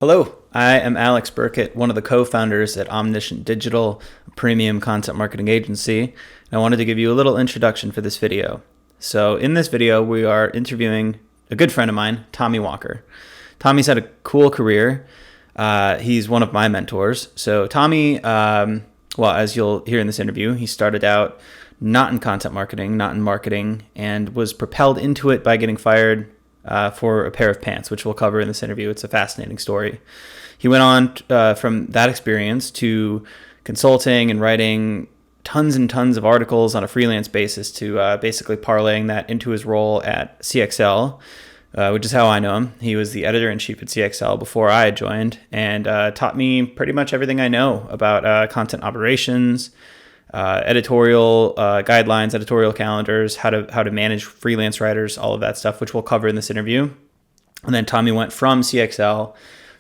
Hello, I am Alex Burkett, one of the co-founders at Omniscient Digital, a premium content marketing agency, and I wanted to give you a little introduction for this video. So in this video, we are interviewing a good friend of mine, Tommy Walker. Tommy's had a cool career. He's one of my mentors. So Tommy, as you'll hear in this interview, he started out not in content marketing, not in marketing, and was propelled into it by getting fired for a pair of pants, which we'll cover in this interview. It's a fascinating story. He went on from that experience to consulting and writing tons and tons of articles on a freelance basis to basically parlaying that into his role at CXL, which is how I know him. He was the editor-in-chief at CXL before I joined and taught me pretty much everything I know about content operations, editorial guidelines, editorial calendars, how to manage freelance writers, all of that stuff, which we'll cover in this interview. And then Tommy went from CXL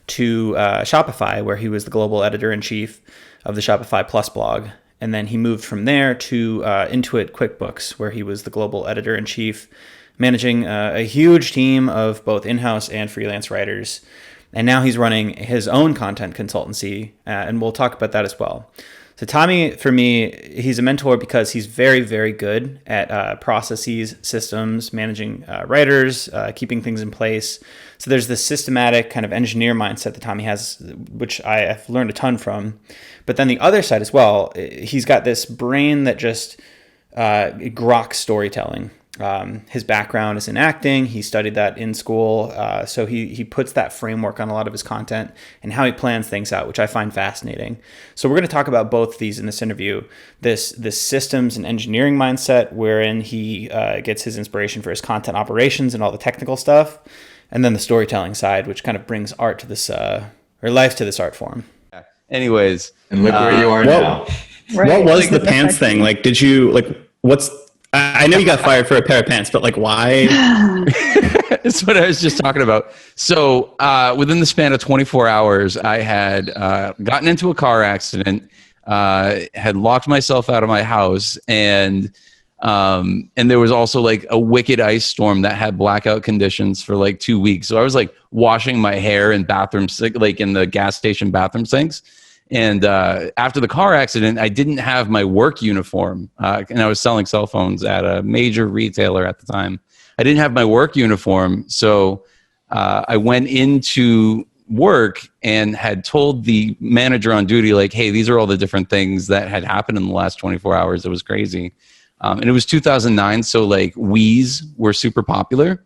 to Shopify, where he was the global editor-in-chief of the Shopify Plus blog. And then he moved from there to Intuit QuickBooks, where he was the global editor-in-chief, managing a huge team of both in-house and freelance writers. And now he's running his own content consultancy, and we'll talk about that as well. So Tommy, for me, he's a mentor because he's very, very good at processes, systems, managing writers, keeping things in place. So there's this systematic kind of engineer mindset that Tommy has, which I've learned a ton from. But then the other side as well, he's got this brain that just groks storytelling. His background is in acting. He studied that in school. So he puts that framework on a lot of his content and how he plans things out, which I find fascinating. So we're going to talk about both of these in this interview. This systems and engineering mindset, wherein he gets his inspiration for his content operations and all the technical stuff. And then the storytelling side, which kind of brings art to this, or life to this art form. Anyways. And look where you are now. Right. What was the pants thing? Like, did you, I know you got fired for a pair of pants, but why? That's what I was just talking about. So within the span of 24 hours, I had gotten into a car accident, had locked myself out of my house, and there was also a wicked ice storm that had blackout conditions for 2 weeks. So I was washing my hair in bathrooms, in the gas station bathroom sinks. And after the car accident, I didn't have my work uniform, and I was selling cell phones at a major retailer at the time. I didn't have my work uniform, so I went into work and had told the manager on duty, hey, these are all the different things that had happened in the last 24 hours. It was crazy. And it was 2009, so Wii's were super popular.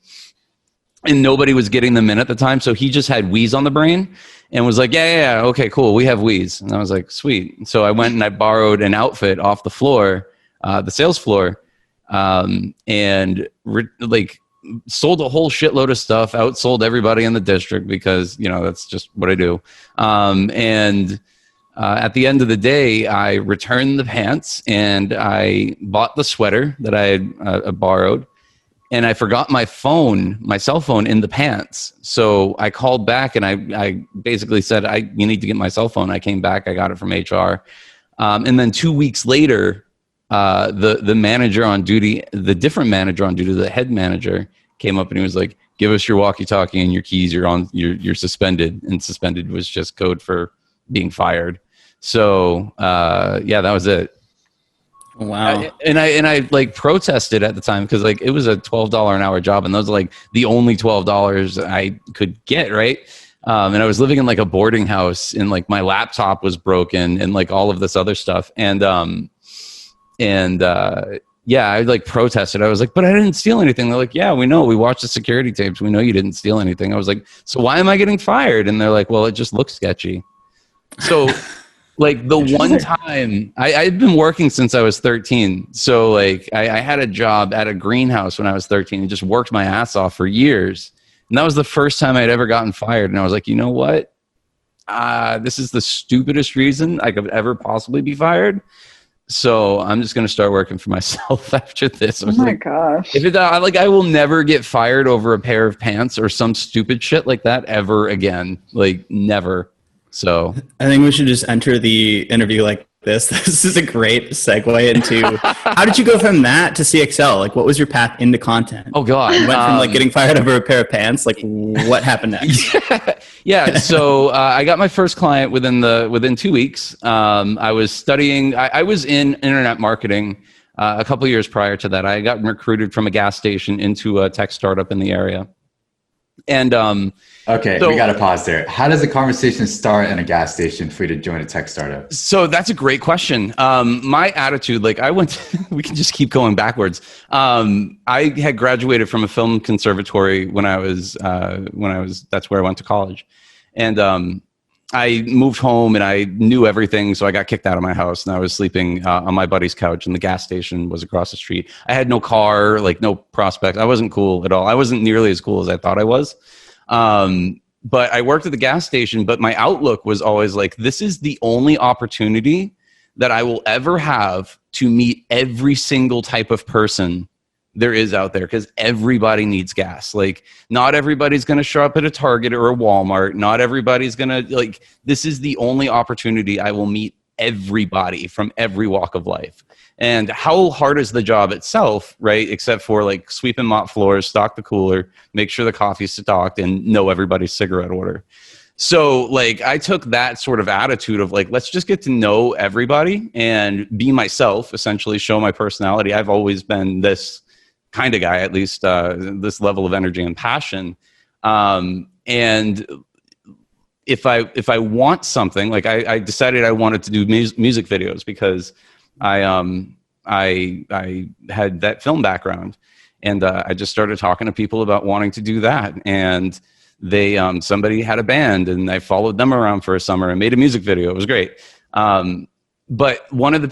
And nobody was getting them in at the time, so he just had Wii's on the brain and was yeah, okay, cool, we have Wii's. And I was like, sweet. So I went and I borrowed an outfit off the floor, the sales floor, and sold a whole shitload of stuff, outsold everybody in the district because, that's just what I do. At the end of the day, I returned the pants and I bought the sweater that I had borrowed. And I forgot my cell phone in the pants. So I called back and I basically said, you need to get my cell phone. I came back, I got it from HR. And then 2 weeks later, the manager on duty, the different manager on duty, the head manager came up and he was like, give us your walkie-talkie and your keys. You're suspended. And suspended was just code for being fired. So that was it. Wow. And I protested at the time because it was a $12 an hour job, and those are the only $12 I could get, right? And I was living in a boarding house, and my laptop was broken, and all of this other stuff, and I protested. I was like, but I didn't steal anything. They're like, yeah, we know. We watched the security tapes. We know you didn't steal anything. I was like, so why am I getting fired? And they're like, well, it just looks sketchy. So. The one time I'd been working since I was 13. So I had a job at a greenhouse when I was 13 and just worked my ass off for years. And that was the first time I'd ever gotten fired. And I was like, you know what? This is the stupidest reason I could ever possibly be fired. So I'm just going to start working for myself after this. Oh my gosh. I will never get fired over a pair of pants or some stupid shit like that ever again. Never. So I think we should just enter the interview this. This is a great segue into how did you go from that to CXL? Like, what was your path into content? Oh God, You went from like getting fired over a pair of pants. Like, what happened next? Yeah. So I got my first client within 2 weeks. I was studying. I was in internet marketing a couple of years prior to that. I got recruited from a gas station into a tech startup in the area. And okay, so, we got to pause there. How does a conversation start in a gas station for you to join a tech startup? So that's a great question. My attitude, like we can just keep going backwards. I had graduated from a film conservatory when I was, that's where I went to college. And I moved home and I knew everything. So I got kicked out of my house and I was sleeping on my buddy's couch and the gas station was across the street. I had no car, like no prospect. I wasn't cool at all. I wasn't nearly as cool as I thought I was. But I worked at the gas station, but my outlook was always like, this is the only opportunity that I will ever have to meet every single type of person there is out there, because everybody needs gas. Like, not everybody's going to show up at a Target or a Walmart. Not everybody's going to, like, this is the only opportunity I will meet everybody from every walk of life. And how hard is the job itself, right? Except for like sweep and mop floors, stock the cooler, make sure the coffee's stocked, and know everybody's cigarette order. So like I took that sort of attitude of like, let's just get to know everybody and be myself, essentially show my personality. I've always been this kind of guy, at least this level of energy and passion. And if I want something, like I decided I wanted to do music videos because I had that film background, and I just started talking to people about wanting to do that. And they somebody had a band, and I followed them around for a summer and made a music video. It was great. But one of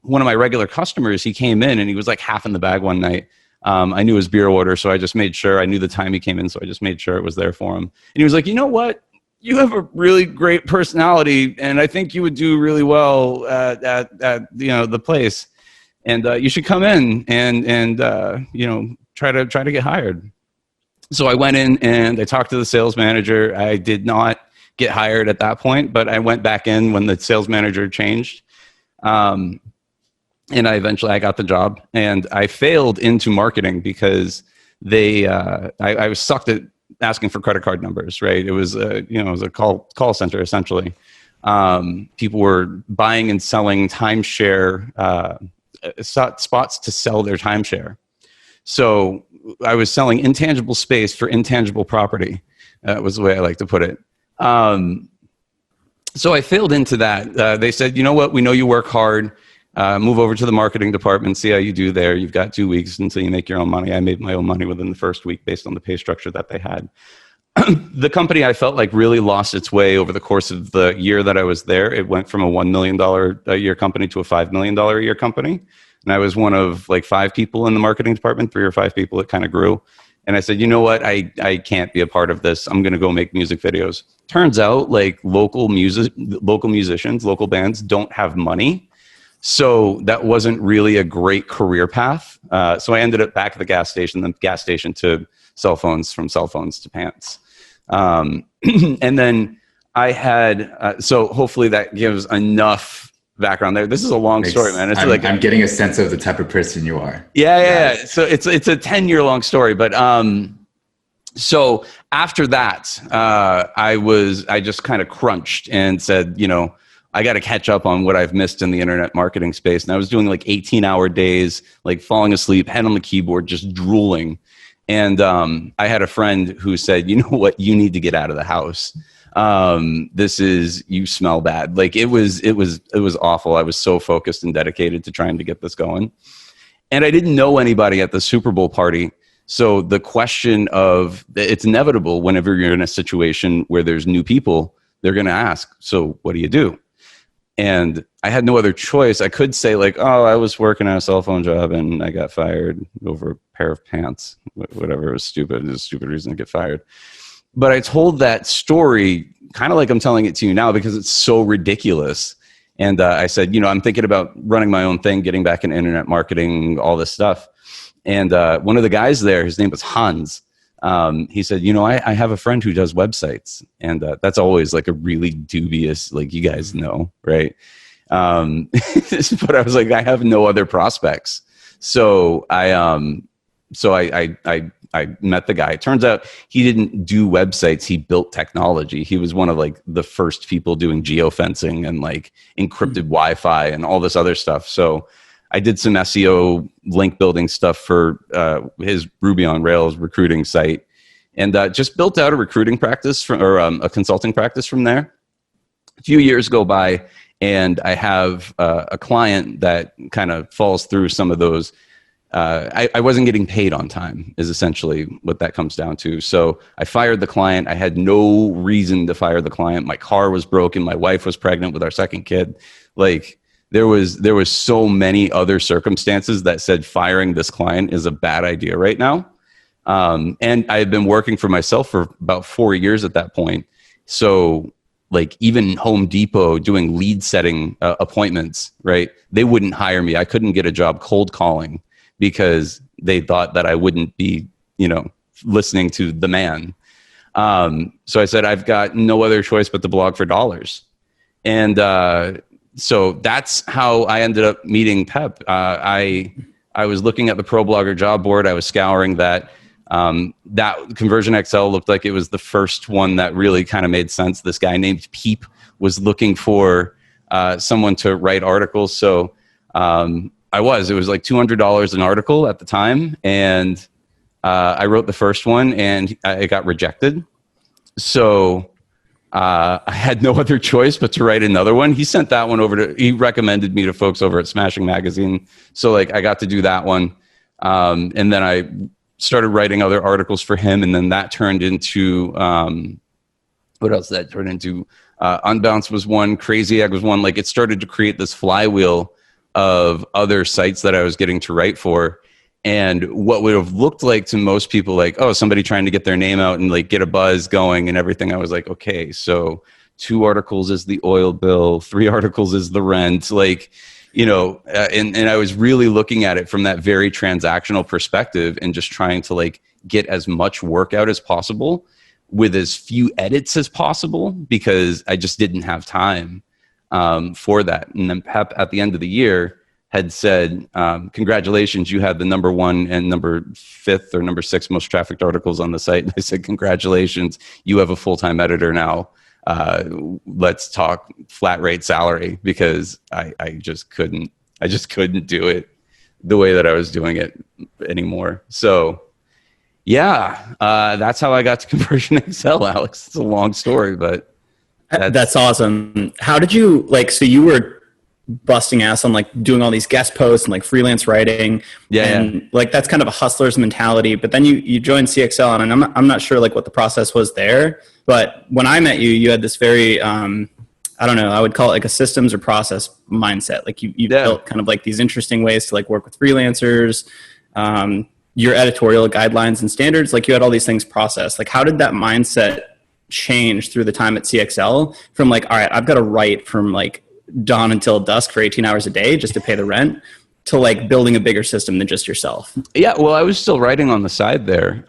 my regular customers, he came in and he was like half in the bag one night. I knew his beer order, so I just made sure. I knew the time he came in, so I just made sure it was there for him. And he was like, you know what? You have a really great personality, and I think you would do really well at the place. And you should come in and try to get hired. So I went in and I talked to the sales manager. I did not get hired at that point, but I went back in when the sales manager changed. And I got the job, and I failed into marketing because I was sucked at asking for credit card numbers, right? It was it was a call center essentially. People were buying and selling timeshare spots to sell their timeshare. So I was selling intangible space for intangible property. That was the way I like to put it. So I failed into that. They said, you know what? We know you work hard. Move over to the marketing department, see how you do there. You've got 2 weeks until you make your own money. I made my own money within the first week based on the pay structure that they had. The company, I felt like, really lost its way over the course of the year that I was there. It went from a $1 million a year company to a $5 million a year company. And I was one of like 5 people in the marketing department, 3 or 5 people. It kind of grew. And I said, you know what? I can't be a part of this. I'm going to go make music videos. Turns out like local musicians, local bands don't have money. So that wasn't really a great career path. So I ended up back at the gas station to cell phones, from cell phones to pants. And then I had, so hopefully that gives enough background there. This is a long story, man. It's I'm getting a sense of the type of person you are. Yeah. So it's a 10-year long story, but so after that, I just kind of crunched and said, I got to catch up on what I've missed in the internet marketing space. And I was doing like 18-hour days, like falling asleep, head on the keyboard, just drooling. And I had a friend who said, you know what, you need to get out of the house. You smell bad. Like it was awful. I was so focused and dedicated to trying to get this going. And I didn't know anybody at the Super Bowl party. So the question of, it's inevitable whenever you're in a situation where there's new people, they're going to ask, so what do you do? And I had no other choice. I could say like, oh, I was working on a cell phone job and I got fired over a pair of pants, whatever. It was stupid. It was a stupid reason to get fired. But I told that story kind of like I'm telling it to you now because it's so ridiculous. And I said, I'm thinking about running my own thing, getting back in internet marketing, all this stuff. And one of the guys there, his name was Hans. He said, I have a friend who does websites. And that's always like a really dubious, like you guys know, right? But I was like, I have no other prospects. So I met the guy. It turns out he didn't do websites. He built technology. He was one of like the first people doing geofencing and like encrypted Wi-Fi and all this other stuff. So I did some SEO link building stuff for his Ruby on Rails recruiting site, and just built out a recruiting practice or a consulting practice from there. A few years go by, and I have a client that kind of falls through some of those. I wasn't getting paid on time is essentially what that comes down to. So I fired the client. I had no reason to fire the client. My car was broken. My wife was pregnant with our second kid. Like there was so many other circumstances that said firing this client is a bad idea right now. And I had been working for myself for about 4 years at that point. So like even Home Depot doing lead setting appointments, right? They wouldn't hire me. I couldn't get a job cold calling because they thought that I wouldn't be, listening to the man. So I said, I've got no other choice but to blog for dollars. And so that's how I ended up meeting Pep. I was looking at the ProBlogger job board. I was scouring that. That Conversion XL looked like it was the first one that really kind of made sense. This guy named Peep was looking for someone to write articles. So it was like $200 an article at the time. And I wrote the first one and it got rejected. So I had no other choice but to write another one. He sent that one he recommended me to folks over at Smashing Magazine. So like I got to do that one. And then I started writing other articles for him. And then that turned into, what else did that turn into? Unbounce was one, Crazy Egg was one. Like it started to create this flywheel of other sites that I was getting to write for. And what would have looked like to most people like, oh, somebody trying to get their name out and like get a buzz going and everything. I was like, okay, so 2 articles is the oil bill, 3 articles is the rent, like, and I was really looking at it from that very transactional perspective and just trying to like get as much work out as possible with as few edits as possible because I just didn't have time for that. And then Pep at the end of the year had said, congratulations, you had the number 1 and number 5th or number 6 most trafficked articles on the site. And I said, congratulations, you have a full-time editor now. Let's talk flat rate salary because I just couldn't do it the way that I was doing it anymore. So yeah, that's how I got to Conversion XL, Alex. It's a long story, but that's awesome. How did you so you were busting ass on like doing all these guest posts and like freelance writing. And like that's kind of a hustler's mentality. But then you joined CXL, and I'm not sure like what the process was there. But when I met you, you had this very I don't know, I would call it like a systems or process mindset. Like you built kind of like these interesting ways to like work with freelancers, your editorial guidelines and standards, like you had all these things processed. Like how did that mindset change through the time at CXL from like, all right, I've got to write from like dawn until dusk for 18 hours a day just to pay the rent, to like building a bigger system than just yourself? Yeah, well, I was still writing on the side there.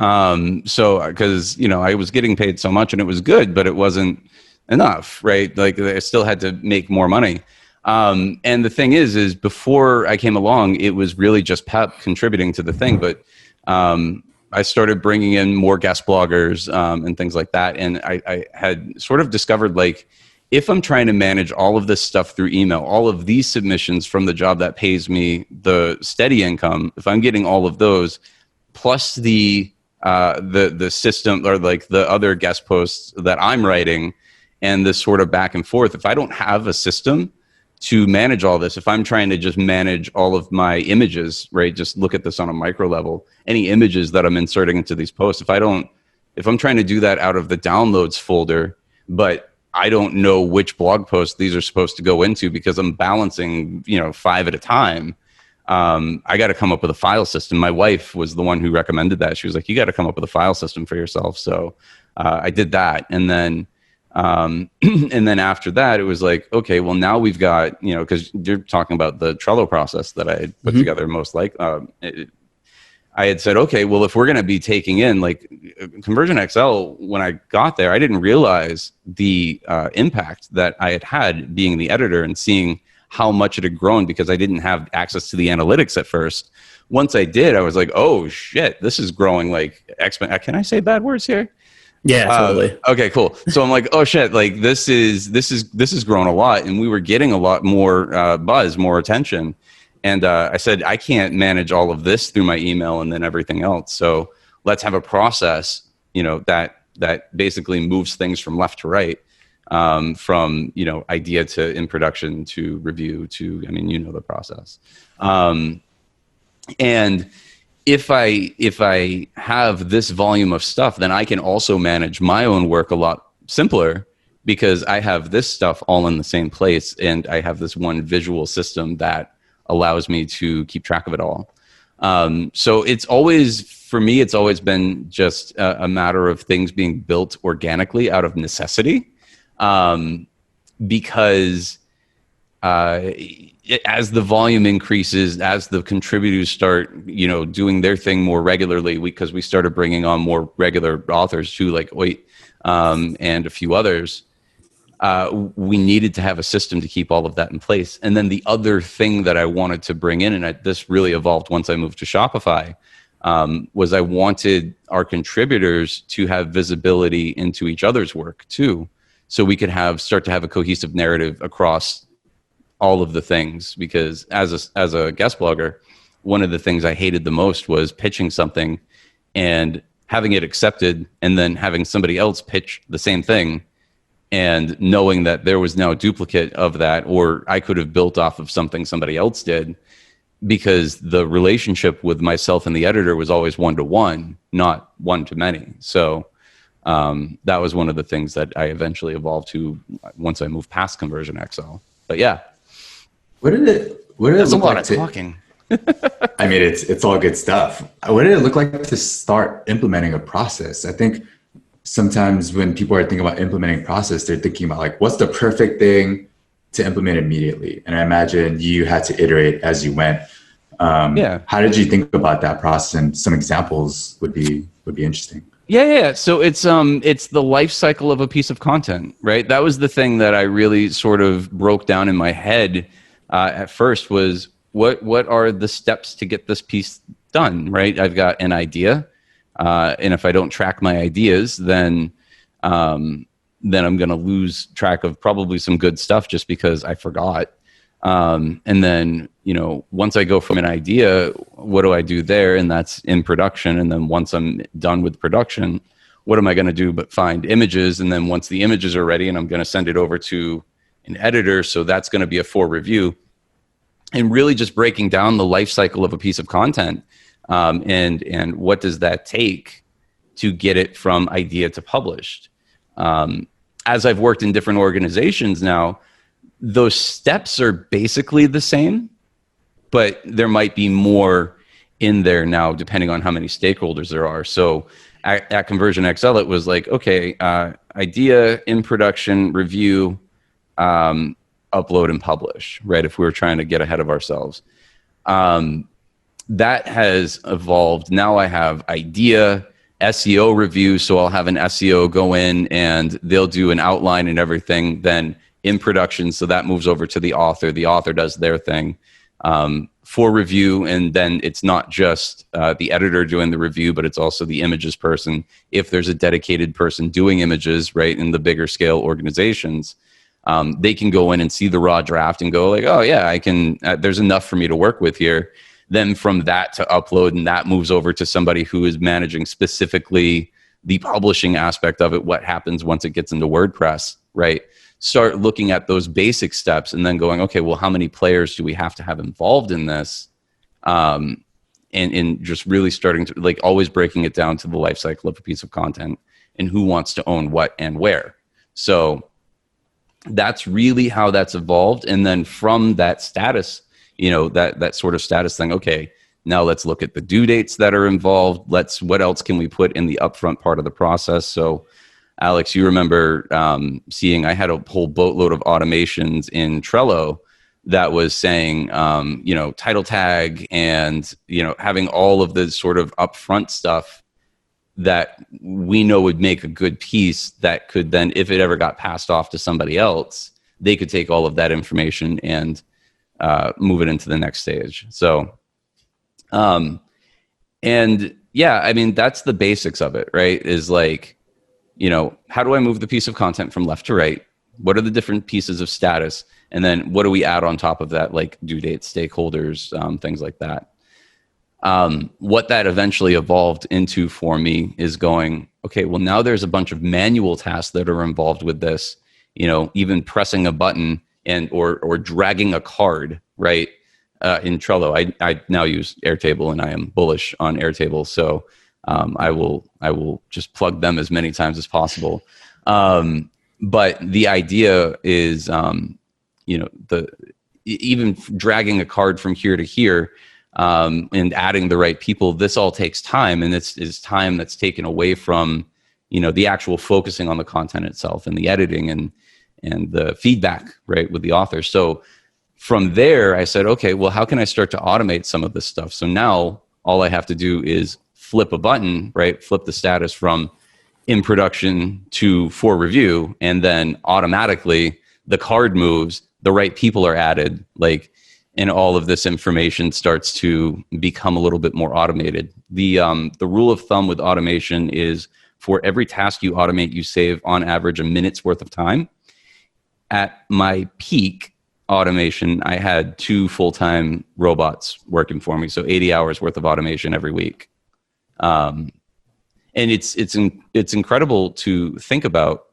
So, because, I was getting paid so much and it was good, but it wasn't enough, right? Like I still had to make more money. And the thing is before I came along, it was really just Pep contributing to the thing. But I started bringing in more guest bloggers and things like that. And I had sort of discovered like, if I'm trying to manage all of this stuff through email, all of these submissions from the job that pays me the steady income, if I'm getting all of those, plus the system or like the other guest posts that I'm writing and this sort of back and forth, if I don't have a system to manage all this, if I'm trying to just manage all of my images, right, just look at this on a micro level, any images that I'm inserting into these posts, if I'm trying to do that out of the downloads folder, but I don't know which blog post these are supposed to go into because I'm balancing, 5 at a time. I got to come up with a file system. My wife was the one who recommended that. She was like, you got to come up with a file system for yourself. So I did that. And then after that, it was like, okay, well now we've got, because you're talking about the Trello process that I had put together I had said, okay, well, if we're going to be taking in like Conversion XL, when I got there, I didn't realize the impact that I had being the editor and seeing how much it had grown because I didn't have access to the analytics at first. Once I did, I was like, oh shit, this is growing like exponential. Can I say bad words here? Yeah, totally. Okay, cool. So I'm like, oh shit, like this is grown a lot, and we were getting a lot more buzz, more attention. And I said, I can't manage all of this through my email and then everything else. So let's have a process, that basically moves things from left to right, from idea to in production to review to, the process. And if I have this volume of stuff, then I can also manage my own work a lot simpler because I have this stuff all in the same place, and I have this one visual system that allows me to keep track of it all. So for me, it's always been just a matter of things being built organically out of necessity, because as the volume increases, as the contributors start, doing their thing more regularly, because we started bringing on more regular authors too, like Oit, and a few others, we needed to have a system to keep all of that in place. And then the other thing that I wanted to bring in, and this really evolved once I moved to Shopify, was I wanted our contributors to have visibility into each other's work too, so we could start to have a cohesive narrative across all of the things. Because as a guest blogger, one of the things I hated the most was pitching something and having it accepted and then having somebody else pitch the same thing and knowing that there was now a duplicate of that, or I could have built off of something somebody else did, because the relationship with myself and the editor was always one-to-one, not one-to-many. So that was one of the things that I eventually evolved to once I moved past Conversion XL. But yeah. What did it That's look a lot like of talking. I mean, it's all good stuff. What did it look like to start implementing a process? I think sometimes when people are thinking about implementing process, they're thinking about like, what's the perfect thing to implement immediately? And I imagine you had to iterate as you went. Yeah. How did you think about that process? And some examples would be interesting. Yeah. So it's the life cycle of a piece of content, right? That was the thing that I really sort of broke down in my head at first, was what are the steps to get this piece done, right? I've got an idea, and if I don't track my ideas, then I'm going to lose track of probably some good stuff just because I forgot. And then, once I go from an idea, what do I do there? And that's in production. And then once I'm done with production, what am I going to do but find images? And then once the images are ready, and I'm going to send it over to an editor, so that's going to be a for review. And really just breaking down the life cycle of a piece of content, and what does that take to get it from idea to published. As I've worked in different organizations now, those steps are basically the same, but there might be more in there now depending on how many stakeholders there are. So at Conversion XL, it was like, okay, idea, in production, review, upload and publish, right? If we were trying to get ahead of ourselves. That has evolved. Now I have idea, SEO review. So I'll have an SEO go in and they'll do an outline and everything. Then in production, so that moves over to the author. The author does their thing for review. And then it's not just the editor doing the review, but it's also the images person. If there's a dedicated person doing images, right, in the bigger scale organizations, they can go in and see the raw draft and go like, oh yeah, I can, there's enough for me to work with here. Then from that to upload, and that moves over to somebody who is managing specifically the publishing aspect of it. What happens once it gets into WordPress, right? Start looking at those basic steps and then going, okay, well, how many players do we have to have involved in this? And just really starting to, like, always breaking it down to the life cycle of a piece of content and who wants to own what and where. So that's really how that's evolved. And then from that status, that sort of status thing, okay, now let's look at the due dates that are involved. What else can we put in the upfront part of the process? So Alex, you remember seeing, I had a whole boatload of automations in Trello that was saying, title tag and, having all of the sort of upfront stuff that we know would make a good piece that could then, if it ever got passed off to somebody else, they could take all of that information and move it into the next stage. So, and yeah, I mean, that's the basics of it, right? Is like, how do I move the piece of content from left to right? What are the different pieces of status? And then what do we add on top of that, like due dates, stakeholders, things like that. What that eventually evolved into for me is going, okay, well, now there's a bunch of manual tasks that are involved with this, even pressing a button or dragging a card, right? In Trello, I now use Airtable, and I am bullish on Airtable. So I will just plug them as many times as possible. But the idea is, even dragging a card from here to here, and adding the right people, this all takes time, and this is time that's taken away from, the actual focusing on the content itself and the editing and the feedback, right, with the author. So from there, I said, okay, well, how can I start to automate some of this stuff? So now all I have to do is flip a button, right? Flip the status from in production to for review, and then automatically the card moves, the right people are added, and all of this information starts to become a little bit more automated. The rule of thumb with automation is for every task you automate, you save on average a minute's worth of time. At my peak automation, I had 2 full-time robots working for me, so 80 hours worth of automation every week. And it's incredible to think about.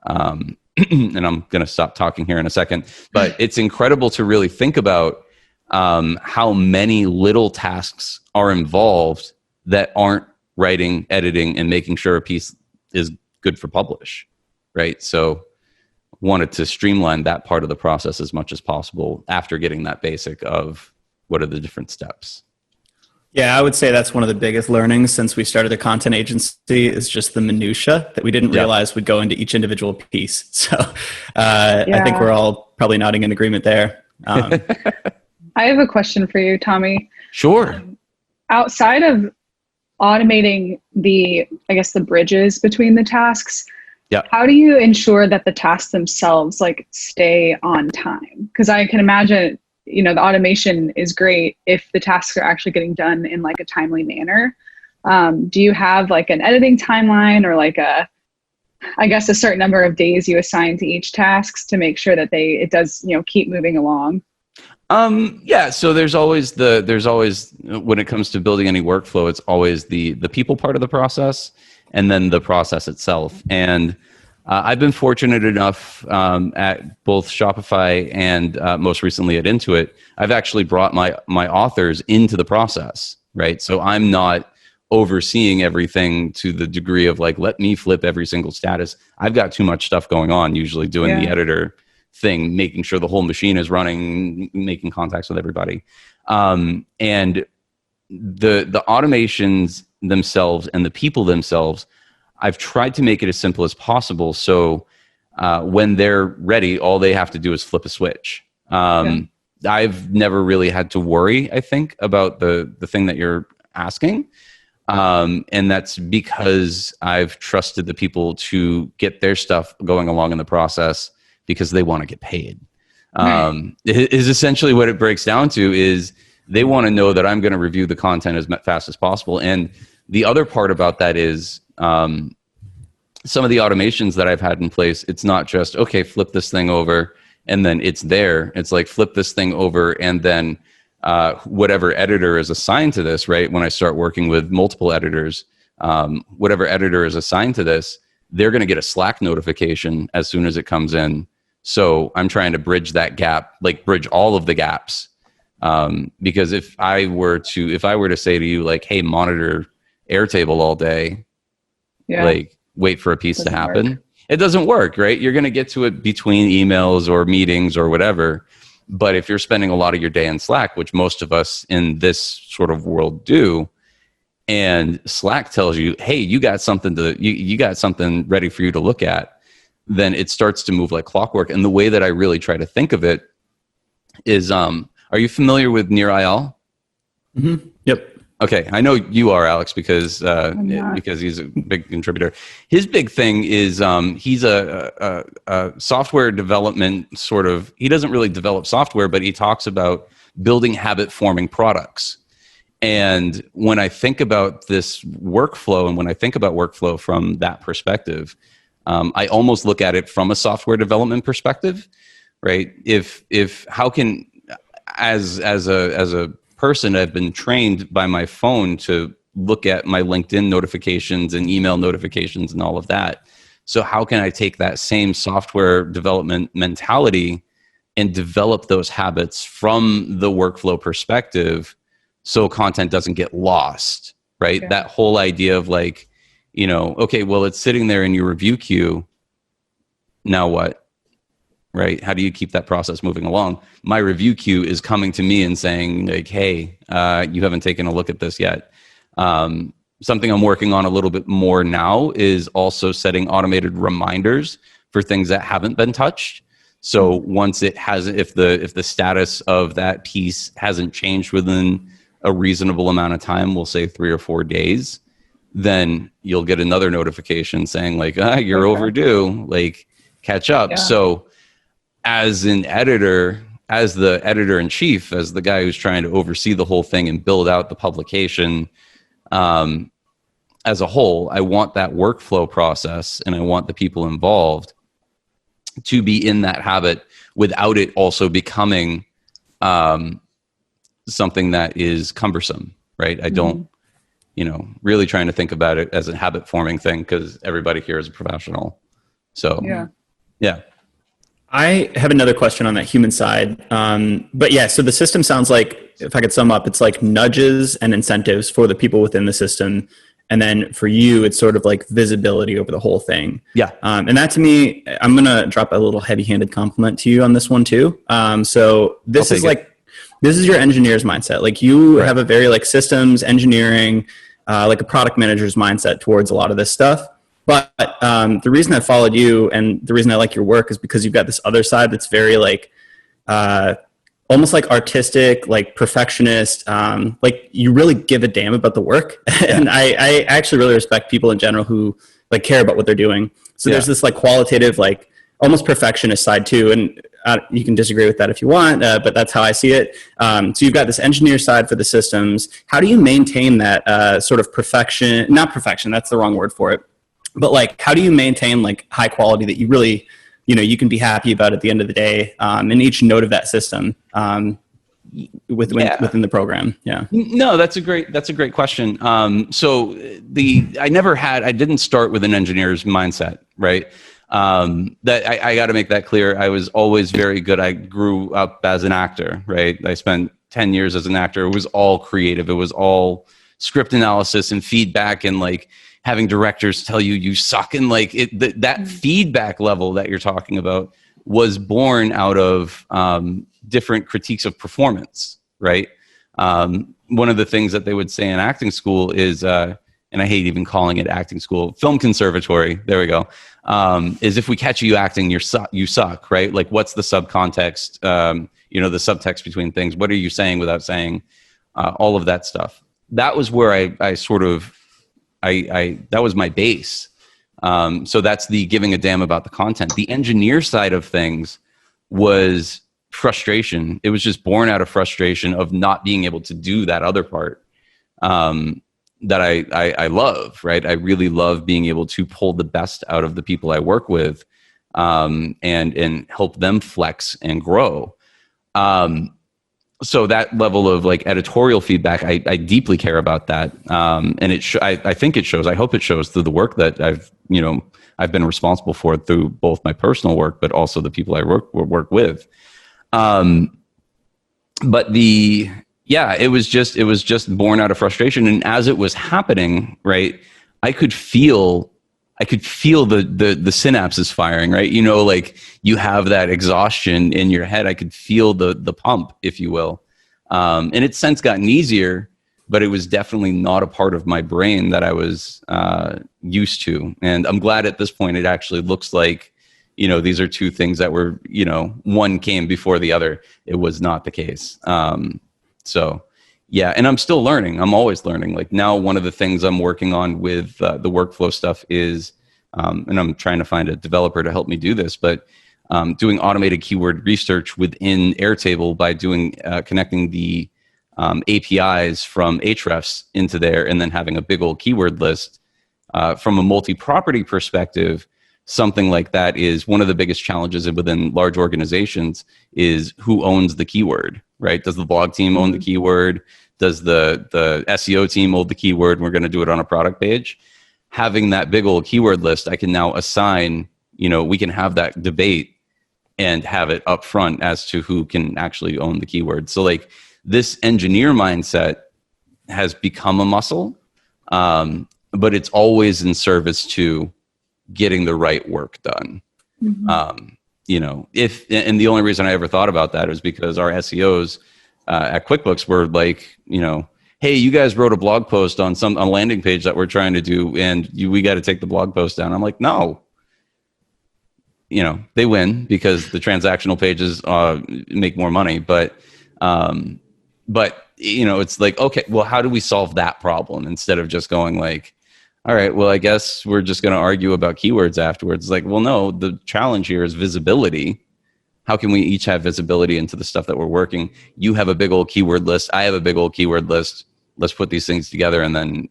And I'm going to stop talking here in a second, but it's incredible to really think about how many little tasks are involved that aren't writing, editing, and making sure a piece is good for publish, right? So wanted to streamline that part of the process as much as possible after getting that basic of what are the different steps. Yeah, I would say that's one of the biggest learnings since we started a content agency is just the minutia that we didn't realize would go into each individual piece. So I think we're all probably nodding in agreement there. I have a question for you, Tommy. Sure. Outside of automating the bridges between the tasks, how do you ensure that the tasks themselves stay on time? Because I can imagine the automation is great if the tasks are actually getting done in a timely manner. Do you have an editing timeline or a certain number of days you assign to each task to make sure that it does keep moving along? So there's always when it comes to building any workflow, it's always the people part of the process and then the process itself. And I've been fortunate enough at both Shopify and most recently at Intuit, I've actually brought my authors into the process, right? So I'm not overseeing everything to the degree of let me flip every single status. I've got too much stuff going on, usually doing the editor thing, making sure the whole machine is running, making contacts with everybody. And the automations themselves and the people themselves, I've tried to make it as simple as possible. So when they're ready, all they have to do is flip a switch. I've never really had to worry, I think, about the thing that you're asking. And that's because I've trusted the people to get their stuff going along in the process because they want to get paid. Is essentially what it breaks down to is they want to know that I'm going to review the content as fast as possible. And the other part about that is some of the automations that I've had in place, it's not just, okay, flip this thing over and then it's there. It's flip this thing over and then whatever editor is assigned to this, right? When I start working with multiple editors, whatever editor is assigned to this, they're going to get a Slack notification as soon as it comes in. So I'm trying to bridge that gap, bridge all of the gaps. Because if I were to say to you, hey, monitor Airtable all day, wait for a piece to happen. It doesn't work, right? You're going to get to it between emails or meetings or whatever. But if you're spending a lot of your day in Slack, which most of us in this sort of world do, and Slack tells you, hey, you got something ready for you to look at, then it starts to move like clockwork. And the way that I really try to think of it is, are you familiar with Near IL? Mm-hmm. Yep. Okay, I know you are, Alex, because he's a big contributor. His big thing is he's a software development sort of. He doesn't really develop software, but he talks about building habit-forming products. And when I think about this workflow, and when I think about workflow from that perspective, I almost look at it from a software development perspective, right? If how can as a person, I've been trained by my phone to look at my LinkedIn notifications and email notifications and all of that. So how can I take that same software development mentality and develop those habits from the workflow perspective so content doesn't get lost, right? Yeah. That whole idea of like, okay, well, it's sitting there in your review queue. Now what? Right? How do you keep that process moving along? My review queue is coming to me and saying like, hey, you haven't taken a look at this yet. Something I'm working on a little bit more now is also setting automated reminders for things that haven't been touched. So once it hasn't, if the status of that piece hasn't changed within a reasonable amount of time, we'll say 3 or 4 days, then you'll get another notification saying like, you're overdue, like catch up. Yeah. So as an editor, as the editor-in-chief, as the guy who's trying to oversee the whole thing and build out the publication as a whole, I want that workflow process and I want the people involved to be in that habit without it also becoming something that is cumbersome, right? I don't, really trying to think about it as a habit-forming thing because everybody here is a professional. So, yeah. I have another question on that human side. But yeah, so the system sounds like, if I could sum up, it's like nudges and incentives for the people within the system. And then for you, it's sort of like visibility over the whole thing. Yeah. And that to me, I'm going to drop a little heavy-handed compliment to you on this one too. So this is like, this is your engineer's mindset. Like you have a very like systems engineering, like a product manager's mindset towards a lot of this stuff. But the reason I followed you and the reason I like your work is because you've got this other side that's very like almost like artistic, like perfectionist. Like you really give a damn about the work. And I actually really respect people in general who like care about what they're doing. So there's this like qualitative, like almost perfectionist side too. And you can disagree with that if you want, but that's how I see it. So you've got this engineer side for the systems. How do you maintain that sort of perfection? Not perfection, that's the wrong word for it. But like, how do you maintain like high quality that you really, you can be happy about at the end of the day in each node of that system within the program? Yeah. No, that's a great question. So I didn't start with an engineer's mindset, right? That I got to make that clear. I was always very good. I grew up as an actor, right? I spent 10 years as an actor. It was all creative. It was all script analysis and feedback and like having directors tell you suck, and like that feedback level that you're talking about was born out of different critiques of performance, right? One of the things that they would say in acting school is, and I hate even calling it acting school, film conservatory, there we go, is if we catch you acting, you suck, right? Like what's the subcontext, the subtext between things, what are you saying without saying, all of that stuff. That was where I sort of, that was my base. So that's the giving a damn about the content. The engineer side of things was frustration. It was just born out of frustration of not being able to do that other part that I love, right? I really love being able to pull the best out of the people I work with and help them flex and grow. So that level of like editorial feedback, I deeply care about that. And I think it shows, I hope it shows through the work that I've been responsible for through both my personal work, but also the people I work with. But it was just born out of frustration. And as it was happening, right, I could feel the synapses firing, right? Like you have that exhaustion in your head. I could feel the pump, if you will. And it's since gotten easier, but it was definitely not a part of my brain that I was used to. And I'm glad at this point, it actually looks like, these are two things that were, one came before the other. It was not the case. So Yeah, and I'm still learning. I'm always learning. Like now, one of the things I'm working on with the workflow stuff is, and I'm trying to find a developer to help me do this, but doing automated keyword research within Airtable by doing connecting the APIs from Ahrefs into there, and then having a big old keyword list. From a multi-property perspective, something like that is one of the biggest challenges within large organizations is who owns the keyword, right? Does the blog team own the keyword? Does the SEO team own the keyword? We're going to do it on a product page. Having that big old keyword list, I can now assign, we can have that debate and have it up front as to who can actually own the keyword. So like this engineer mindset has become a muscle, but it's always in service to getting the right work done. And the only reason I ever thought about that is because our SEOs at QuickBooks were like, hey, you guys wrote a blog post on a landing page that we're trying to do, and we got to take the blog post down. I'm like, no. They win because the transactional pages make more money, but it's like, okay, well, how do we solve that problem instead of just going like, all right, well, I guess we're just going to argue about keywords afterwards. Like, well, no, the challenge here is visibility. How can we each have visibility into the stuff that we're working? You have a big old keyword list. I have a big old keyword list. Let's put these things together and then,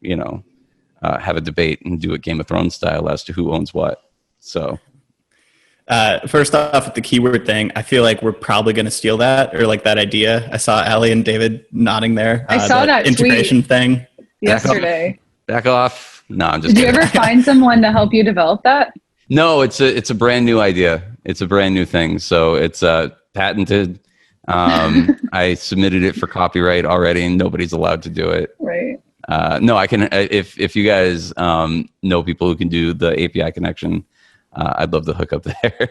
have a debate and do it Game of Thrones style as to who owns what. So. First off, with the keyword thing, I feel like we're probably going to steal that or like that idea. I saw Ali and David nodding there. I saw that integration tweet thing yesterday. Back off. No, I'm just Did kidding. you ever find someone to help you develop that? No, it's a brand new idea. It's a brand new thing. So it's patented. I submitted it for copyright already, and nobody's allowed to do it. Right. No, I can. If you guys know people who can do the API connection, I'd love to hook up there.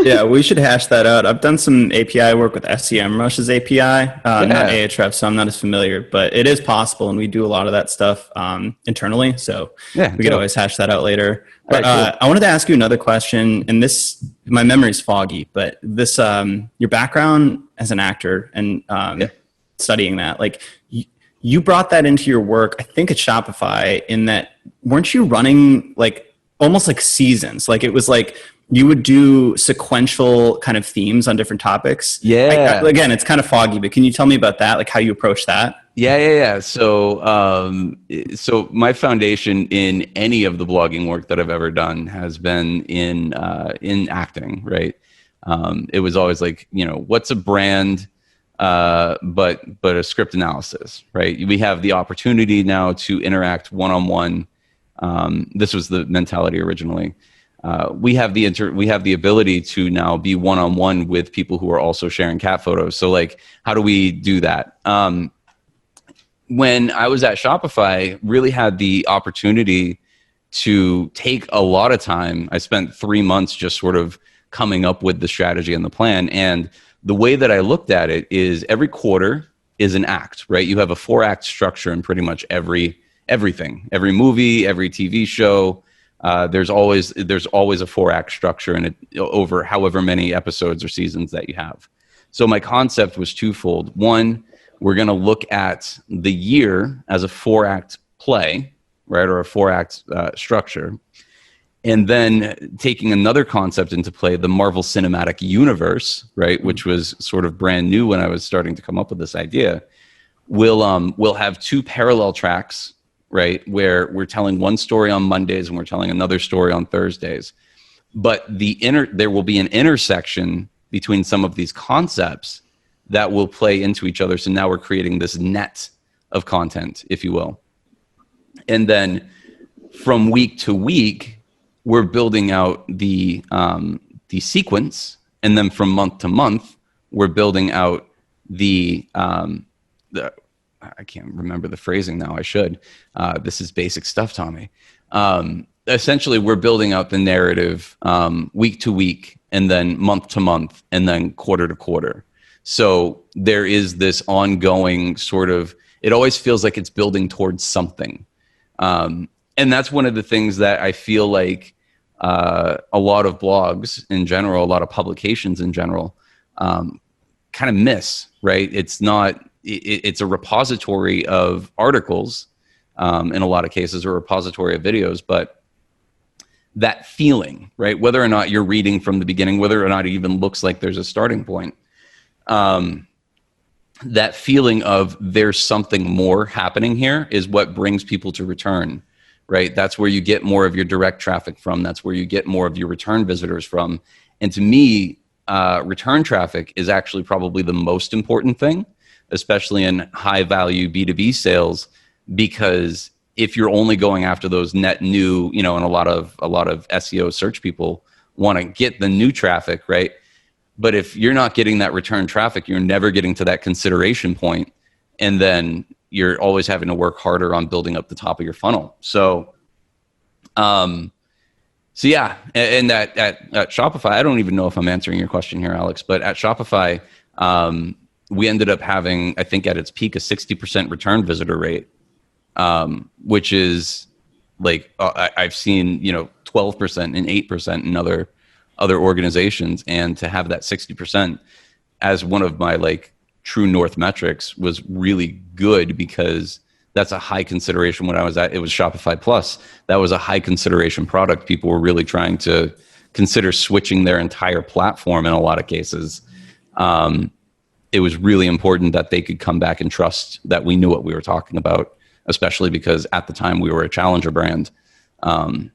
Yeah, we should hash that out. I've done some API work with SEMrush's API, not Ahrefs, so I'm not as familiar, but it is possible, and we do a lot of that stuff internally, so we could always hash that out later. But Right, cool. I wanted to ask you another question, and my memory's foggy, but this, your background as an actor and studying that, like, you brought that into your work, I think at Shopify, in that, weren't you running, like, almost like seasons? Like it was like you would do sequential kind of themes on different topics. Yeah. Again, it's kind of foggy, but can you tell me about that? Like how you approach that? Yeah. So my foundation in any of the blogging work that I've ever done has been in acting, right? It was always like, what's a brand, but a script analysis, right? We have the opportunity now to interact one-on-one. This was the mentality originally. We have the ability to now be one-on-one with people who are also sharing cat photos. So like, how do we do that? When I was at Shopify, really had the opportunity to take a lot of time. I spent 3 months just sort of coming up with the strategy and the plan. And the way that I looked at it is every quarter is an act, right? You have a 4-act structure in pretty much everything, every movie, every TV show. There's always a 4-act structure in it over however many episodes or seasons that you have. So my concept was twofold. One, we're going to look at the year as a 4-act play, right, or a 4-act structure. And then taking another concept into play, the Marvel Cinematic Universe, right, which was sort of brand new when I was starting to come up with this idea. We'll have 2 parallel tracks, right, where we're telling one story on Mondays and we're telling another story on Thursdays. But there will be an intersection between some of these concepts that will play into each other. So now we're creating this net of content, if you will. And then from week to week, we're building out the sequence. And then from month to month, we're building out the I can't remember the phrasing now. I should. This is basic stuff, Tommy. Essentially, we're building out the narrative week to week, and then month to month, and then quarter to quarter. So there is this ongoing sort of, it always feels like it's building towards something. And that's one of the things that I feel like a lot of blogs in general, a lot of publications in general, kind of miss, right? It's not, it's a repository of articles, in a lot of cases, or a repository of videos, but that feeling, right? Whether or not you're reading from the beginning, whether or not it even looks like there's a starting point, that feeling of there's something more happening here is what brings people to return, right? That's where you get more of your direct traffic from. That's where you get more of your return visitors from. And to me, return traffic is actually probably the most important thing, especially in high value B2B sales, because if you're only going after those net new, and a lot of SEO search people want to get the new traffic, right? But if you're not getting that return traffic, you're never getting to that consideration point, and then you're always having to work harder on building up the top of your funnel. So yeah, and at Shopify, I don't even know if I'm answering your question here, Alex, but at Shopify, we ended up having, I think at its peak, a 60% return visitor rate, which is like, I've seen, 12% and 8% in other organizations. And to have that 60% as one of my like true north metrics was really good, because that's a high consideration. When I was it was Shopify Plus. That was a high consideration product. People were really trying to consider switching their entire platform in a lot of cases. It was really important that they could come back and trust that we knew what we were talking about, especially because at the time we were a challenger brand. And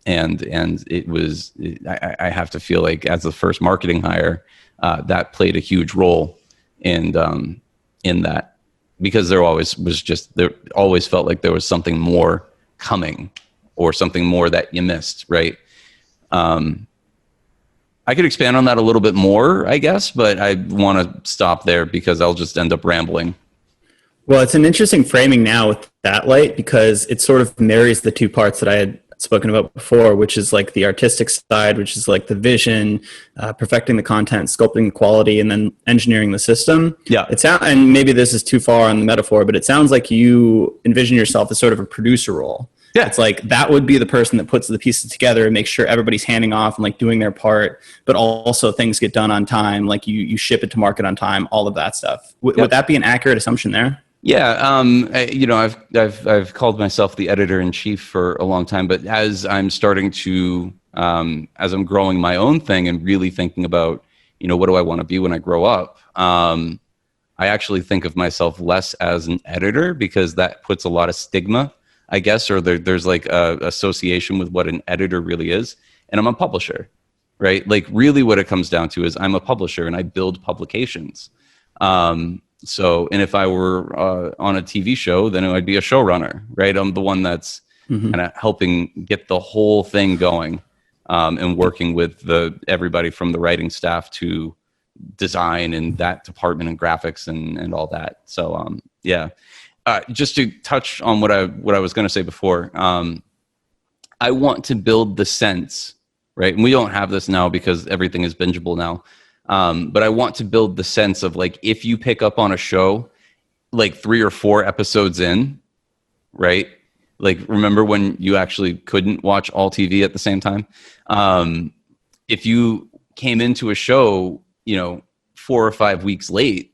it was, I have to feel like as the first marketing hire, that played a huge role in that, because there always felt like there was something more coming, or something more that you missed, right? I could expand on that a little bit more, I guess, but I want to stop there because I'll just end up rambling. Well, it's an interesting framing now with that light, because it sort of marries the two parts that I had spoken about before, which is like the artistic side, which is like the vision, perfecting the content, sculpting the quality, and then engineering the system. Yeah. And maybe this is too far on the metaphor, but it sounds like you envision yourself as sort of a producer role. Yeah. It's like that would be the person that puts the pieces together and makes sure everybody's handing off and like doing their part, but also things get done on time, like you ship it to market on time, all of that stuff. Would that be an accurate assumption there? Yeah, I've called myself the editor-in-chief for a long time, but as I'm starting to, as I'm growing my own thing and really thinking about, what do I want to be when I grow up? I actually think of myself less as an editor, because that puts a lot of stigma, I guess, or there's like a association with what an editor really is. And I'm a publisher, right? Like really what it comes down to is I'm a publisher and I build publications. So, and if I were on a TV show, then I'd be a showrunner, right? I'm the one that's kind of helping get the whole thing going, and working with everybody from the writing staff to design and that department and graphics and all that. So, yeah. Just to touch on what I was going to say before, I want to build the sense, right? And we don't have this now because everything is bingeable now. But I want to build the sense of like, if you pick up on a show, like 3 or 4 episodes in, right? Like, remember when you actually couldn't watch all TV at the same time? If you came into a show, 4 or 5 weeks late,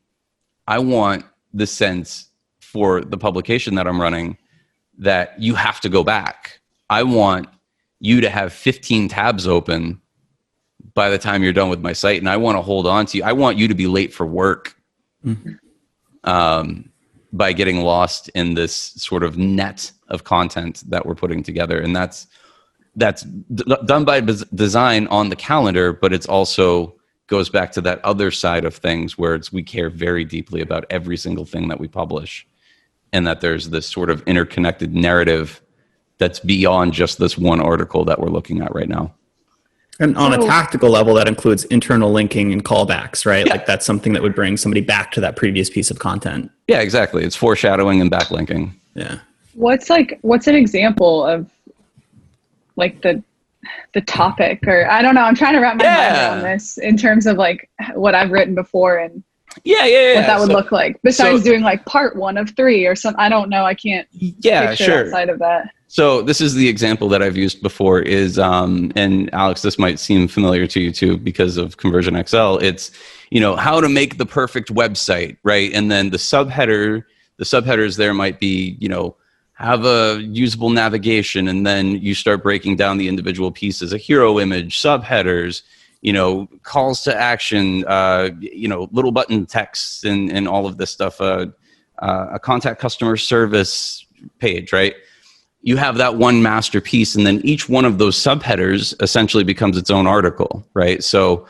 I want the sense for the publication that I'm running that you have to go back. I want you to have 15 tabs open by the time you're done with my site, and I want to hold on to you. I want you to be late for work by getting lost in this sort of net of content that we're putting together. And that's done by design on the calendar, but it's also goes back to that other side of things where we care very deeply about every single thing that we publish, and that there's this sort of interconnected narrative that's beyond just this one article that we're looking at right now. And on a tactical level, that includes internal linking and callbacks, right? Yeah. Like that's something that would bring somebody back to that previous piece of content. Yeah, exactly. It's foreshadowing and backlinking. Yeah. What's an example of like the topic, or I don't know, I'm trying to wrap my mind around this in terms of like what I've written before. And what that would look like, besides doing like part 1 of 3 or something. I don't know. I can't picture outside of that. So this is the example that I've used before is, and Alex, this might seem familiar to you too because of Conversion XL. It's, how to make the perfect website, right? And then the subheaders there might be, have a usable navigation, and then you start breaking down the individual pieces, a hero image, subheaders, calls to action, little button text and all of this stuff, a contact customer service page, right? You have that one masterpiece, and then each one of those subheaders essentially becomes its own article, right? So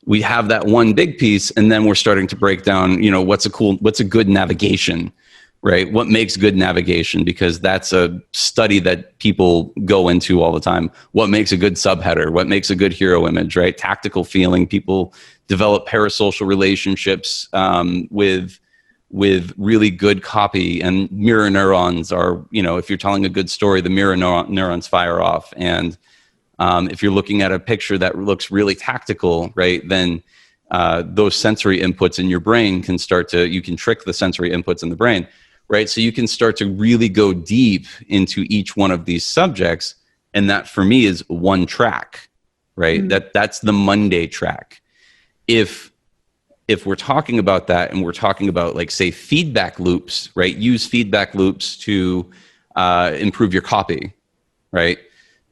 we have that one big piece, and then we're starting to break down, what's a good navigation, right? What makes good navigation? Because that's a study that people go into all the time. What makes a good subheader? What makes a good hero image, right? Tactical feeling. People develop parasocial relationships with really good copy, and mirror neurons are, if you're telling a good story, the mirror neurons fire off. And if you're looking at a picture that looks really tactical, right, then those sensory inputs in your brain you can trick the sensory inputs in the brain, right? So you can start to really go deep into each one of these subjects. And that for me is one track, right? Mm-hmm. That's the Monday track. If we're talking about that, and we're talking about, like, say, feedback loops, right? Use feedback loops to improve your copy, right?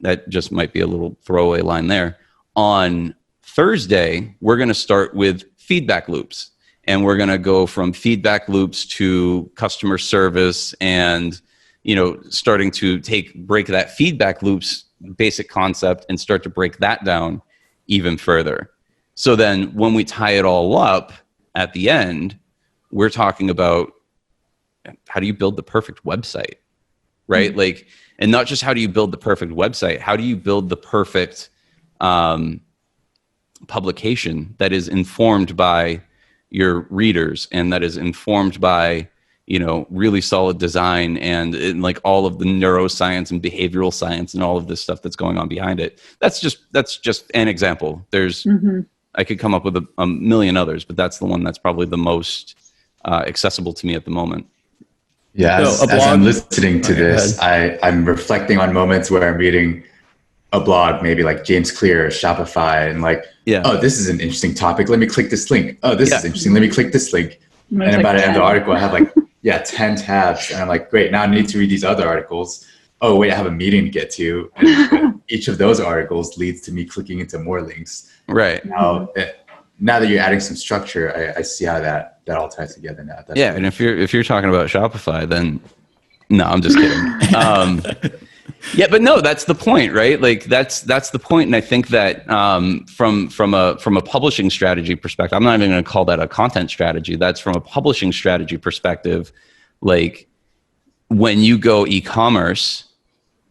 That just might be a little throwaway line there. On Thursday, we're going to start with feedback loops, and we're going to go from feedback loops to customer service, and starting to break that feedback loops basic concept and start to break that down even further. So then when we tie it all up at the end, we're talking about how do you build the perfect website, right? Mm-hmm. Like, and not just how do you build the perfect website, how do you build the perfect publication that is informed by your readers, and that is informed by, really solid design and like all of the neuroscience and behavioral science and all of this stuff that's going on behind it. That's just an example. There's, I could come up with a million others, but that's the one that's probably the most accessible to me at the moment. Yeah, as I'm listening to this, I'm reflecting on moments where I'm reading a blog, maybe like James Clear, Shopify, and like, oh, this is an interesting topic. Let me click this link. Oh, this is interesting. Let me click this link. And then by the end of the article, I have like, 10 tabs. And I'm like, great, now I need to read these other articles. Oh, wait, I have a meeting to get to. And each of those articles leads to me clicking into more links. Right. Now that you're adding some structure, I see how that all ties together now. That's and if you're talking about Shopify, then no, I'm just kidding. But no, that's the point, right? Like that's the point. And I think that from a publishing strategy perspective, I'm not even going to call that a content strategy. That's from a publishing strategy perspective. Like when you go e-commerce,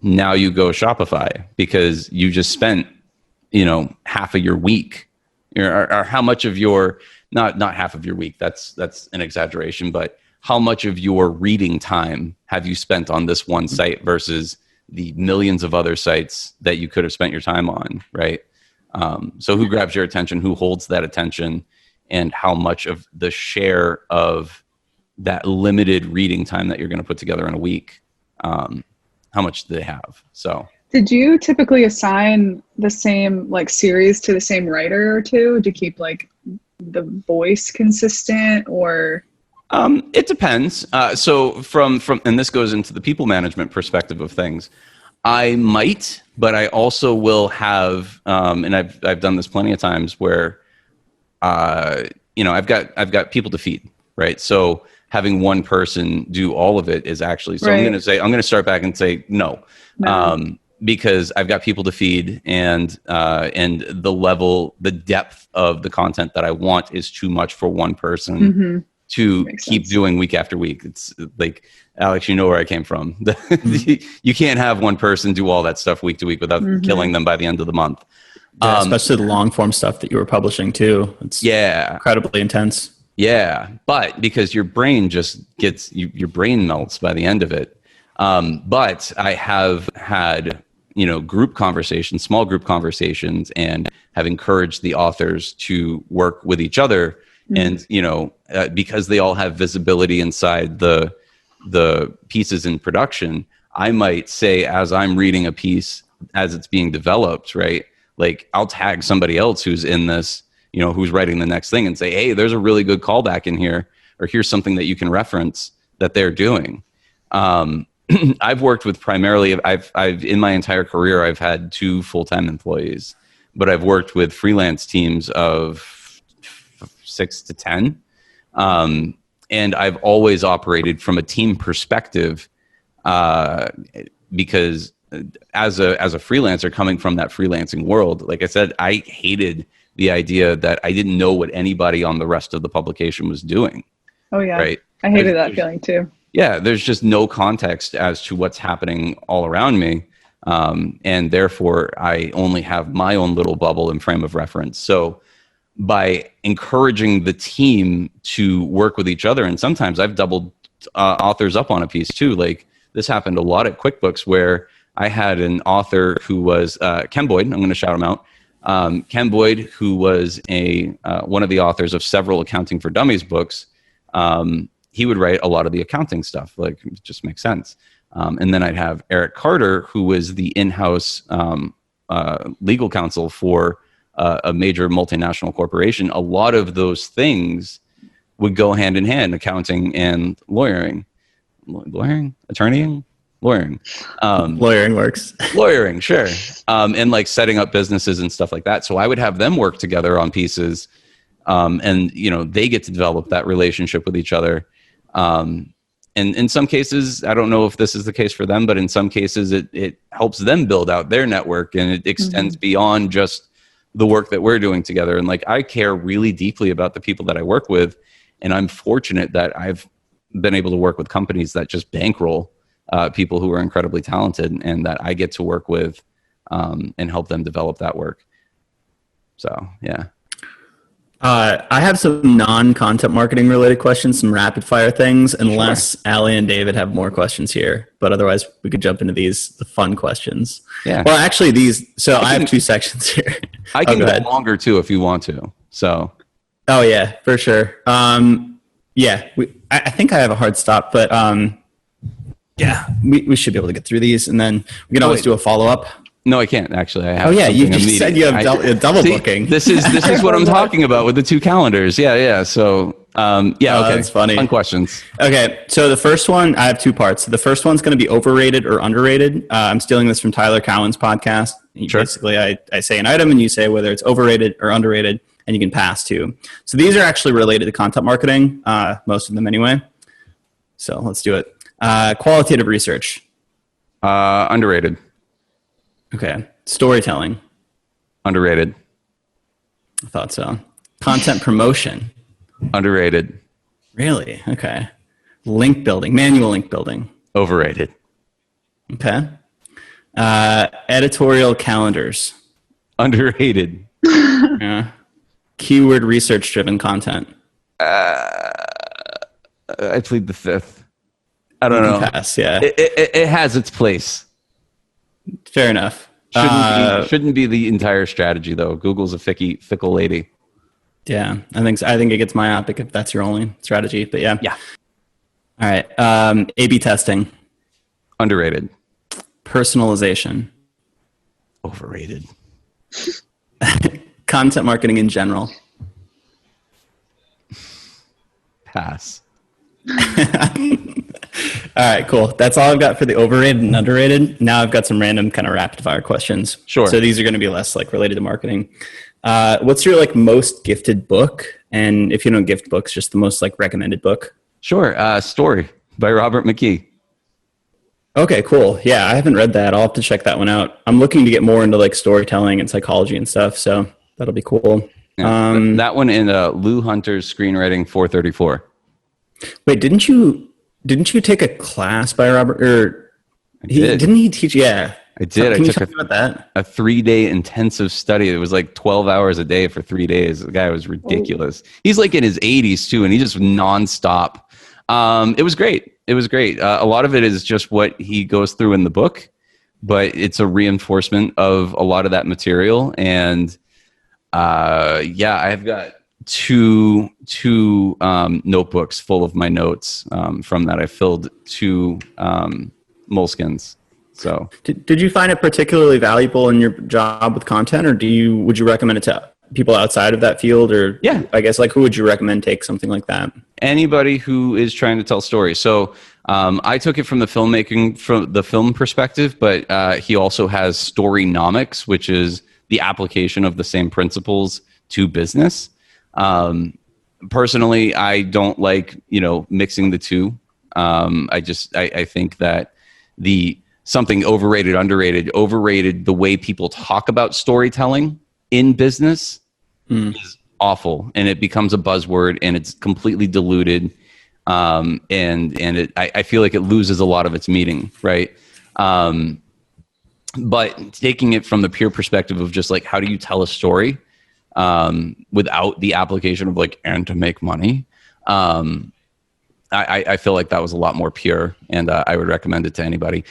now you go Shopify because you just spent, half of your week, or how much of your, not half of your week, that's an exaggeration, but how much of your reading time have you spent on this one site versus the millions of other sites that you could have spent your time on, right? So who grabs your attention, who holds that attention, and how much of the share of that limited reading time that you're going to put together in a week, how much do they have? So did you typically assign the same like series to the same writer or two to keep like the voice consistent, or? It depends. So from and this goes into the people management perspective of things. I might, but I also will have, and I've done this plenty of times where, I've got people to feed, right? So having one person do all of it is actually, so right. I'm going to start back and say no. Because I've got people to feed, and the depth of the content that I want is too much for one person to keep doing week after week. It's like, Alex, you know where I came from. You can't have one person do all that stuff week to week without killing them by the end of the month. Yeah, especially the long form stuff that you were publishing too. It's incredibly intense. Yeah, but because your brain just gets, your brain melts by the end of it. But I have had, group conversations, small group conversations, and have encouraged the authors to work with each other And, because they all have visibility inside the pieces in production, I might say, as I'm reading a piece, as it's being developed, right? Like I'll tag somebody else who's in this, who's writing the next thing and say, hey, there's a really good callback in here, or here's something that you can reference that they're doing. I've worked with primarily, I've in my entire career, I've had 2 full-time employees, but I've worked with freelance teams of 6 to 10. And I've always operated from a team perspective, because as a freelancer coming from that freelancing world, like I said, I hated the idea that I didn't know what anybody on the rest of the publication was doing. Oh yeah. Right. I hated that feeling too. Yeah. There's just no context as to what's happening all around me. And therefore I only have my own little bubble and frame of reference. So by encouraging the team to work with each other, and sometimes I've doubled authors up on a piece too. Like this happened a lot at QuickBooks, where I had an author who was Ken Boyd. I'm going to shout him out. Ken Boyd, who was one of the authors of several Accounting for Dummies books. He would write a lot of the accounting stuff. Like it just makes sense. And then I'd have Eric Carter, who was the in-house legal counsel for a major multinational corporation. A lot of those things would go hand in hand, accounting and lawyering. Attorneying? Lawyering. Lawyering works. Lawyering, sure. And like setting up businesses and stuff like that. So I would have them work together on pieces, and they get to develop that relationship with each other. And in some cases, I don't know if this is the case for them, but in some cases it helps them build out their network, and it extends beyond just the work that we're doing together. And like, I care really deeply about the people that I work with. And I'm fortunate that I've been able to work with companies that just bankroll people who are incredibly talented, and that I get to work with and help them develop that work. So, yeah. I have some non-content marketing related questions, some rapid fire things, unless Allie and David have more questions here. But otherwise, we could jump into the fun questions. Yeah. Well, actually, I have 2 sections here. I can go longer too if you want to. So. Oh yeah, for sure. Yeah, I think I have a hard stop, but yeah, we should be able to get through these, and then we can always do a follow up. No, I can't actually. I have you just said you have double booking. This is what I'm talking about with the 2 calendars. Yeah. So okay, that's funny. Fun questions. Okay, so the first one, I have 2 parts. The first one's going to be overrated or underrated. I'm stealing this from Tyler Cowen's podcast. Sure. Basically, I say an item, and you say whether it's overrated or underrated, and you can pass too. So these are actually related to content marketing, most of them anyway. So let's do it. Qualitative research. Underrated. Okay. Storytelling. Underrated. I thought so. Content promotion. Underrated. Really? Okay. Link building. Manual link building. Overrated. Okay. Editorial calendars. Underrated. Yeah. Keyword research driven content. I plead the 5th. I don't know. Pass, yeah. It has its place. Fair enough. Shouldn't be the entire strategy though. Google's a fickle lady. Yeah, I think it gets myopic if that's your only strategy. But yeah. Yeah. All right. A/B testing. Underrated. Personalization. Overrated. Content marketing in general. Pass. All right, cool. That's all I've got for the overrated and underrated. Now I've got some random kind of rapid fire questions. Sure. So these are going to be less like related to marketing. What's your like most gifted book? And if you don't gift books, just the most like recommended book. Sure. Story by Robert McKee. Okay, cool. Yeah, I haven't read that. I'll have to check that one out. I'm looking to get more into like storytelling and psychology and stuff. So that'll be cool. Yeah, that one in Lou Hunter's Screenwriting 434. Wait, didn't you take a class by Robert? Or didn't he teach? Yeah, I did. Can you talk about that? A 3-day intensive study. It was like 12 hours a day for 3 days. The guy was ridiculous. Oh. He's like in his 80s too, and he just nonstop. It was great. It was great. A lot of it is just what he goes through in the book, but it's a reinforcement of a lot of that material. And I've got two notebooks full of my notes. From that, I filled 2 moleskins. So, did you find it particularly valuable in your job with content, or would you recommend it to people outside of that field? Or yeah, I guess like who would you recommend take something like that? Anybody who is trying to tell stories. So I took it from the film perspective, but he also has Storynomics, which is the application of the same principles to business. Personally, I don't like, mixing the two. I think that something overrated, underrated, the way people talk about storytelling in business is awful, and it becomes a buzzword, and it's completely diluted. I feel like it loses a lot of its meaning, right? But taking it from the pure perspective of just like, how do you tell a story without the application of like, and to make money? I feel like that was a lot more pure, and I would recommend it to anybody.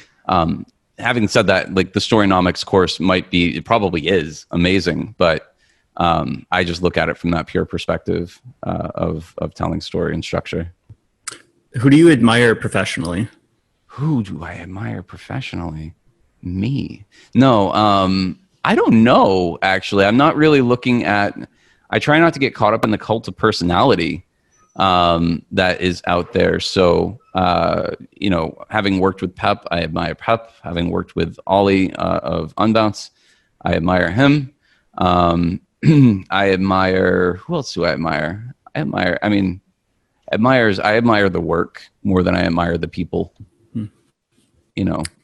Having said that, like the Storynomics course it probably is amazing, but I just look at it from that pure perspective of telling story and structure. Who do you admire professionally? Who do I admire professionally? Me? No, I don't know, actually. I'm not really looking at... I try not to get caught up in the cult of personality that is out there. So, having worked with Pep, I admire Pep. Having worked with Ollie of Unbounce, I admire him. I admire... Who else do I admire? I admire the work more than I admire the people.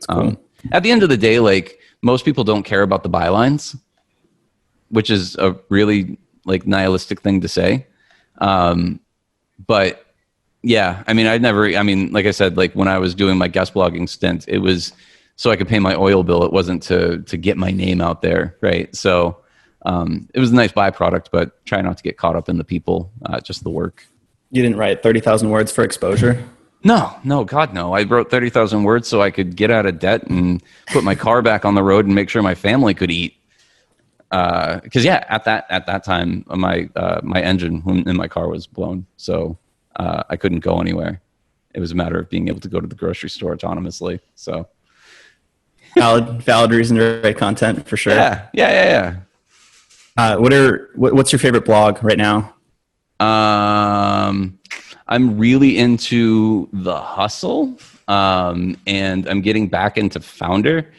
Cool. At the end of the day, like, most people don't care about the bylines, which is a really like nihilistic thing to say. But yeah, like I said, like when I was doing my guest blogging stint, it was so I could pay my oil bill. It wasn't to get my name out there. Right. So, it was a nice byproduct, but try not to get caught up in the people, just the work. You didn't write 30,000 words for exposure? No, God, no. I wrote 30,000 words so I could get out of debt and put my car back on the road and make sure my family could eat. Because at that time, my engine in my car was blown, so I couldn't go anywhere. It was a matter of being able to go to the grocery store autonomously. So valid reason to write content for sure. Yeah. What's your favorite blog right now? I'm really into The Hustle, and I'm getting back into Founder.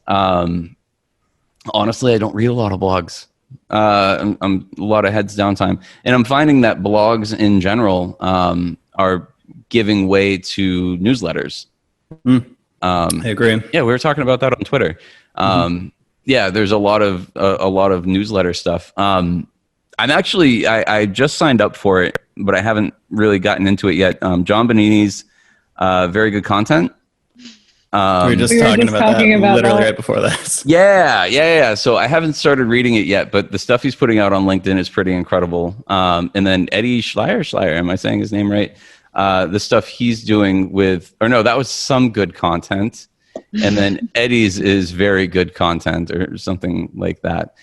Honestly, I don't read a lot of blogs. I'm a lot of heads downtime, and I'm finding that blogs in general are giving way to newsletters. I agree. Yeah, we were talking about that on Twitter. Yeah, there's a lot of newsletter stuff. I just signed up for it, but I haven't really gotten into it yet. John Bonini's very good content. We were just talking about that literally right before this. Yeah. So I haven't started reading it yet, but the stuff he's putting out on LinkedIn is pretty incredible. And then Eddie Schleier, am I saying his name right? The stuff he's doing that was some good content. And then Eddie's is very good content or something like that.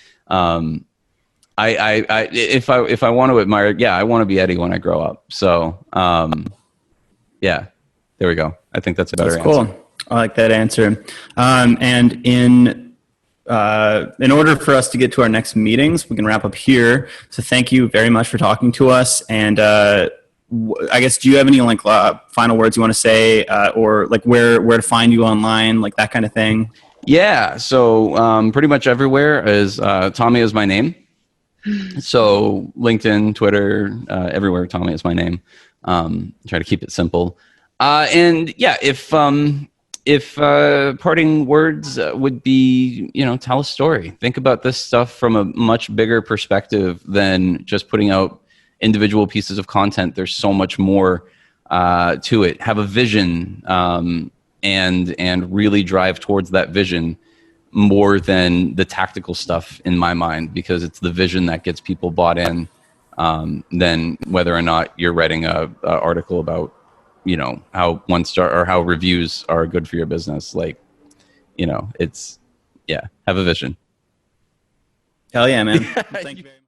If I want to admire, I want to be Eddie when I grow up. So, there we go. I think that's a better answer. Cool. I like that answer. And in order for us to get to our next meetings, we can wrap up here. So thank you very much for talking to us. And I guess, do you have any final words you want to say, or like where to find you online, like that kind of thing? Yeah. So pretty much everywhere is Tommy is my name. So LinkedIn, Twitter, everywhere Tommy is my name. Try to keep it simple. If parting words would be, tell a story. Think about this stuff from a much bigger perspective than just putting out individual pieces of content. There's so much more to it. Have a vision and really drive towards that vision more than the tactical stuff in my mind, because it's the vision that gets people bought in, than whether or not you're writing a article about, how 1-star or how reviews are good for your business. Like, have a vision. Hell yeah, man. Thank you very much.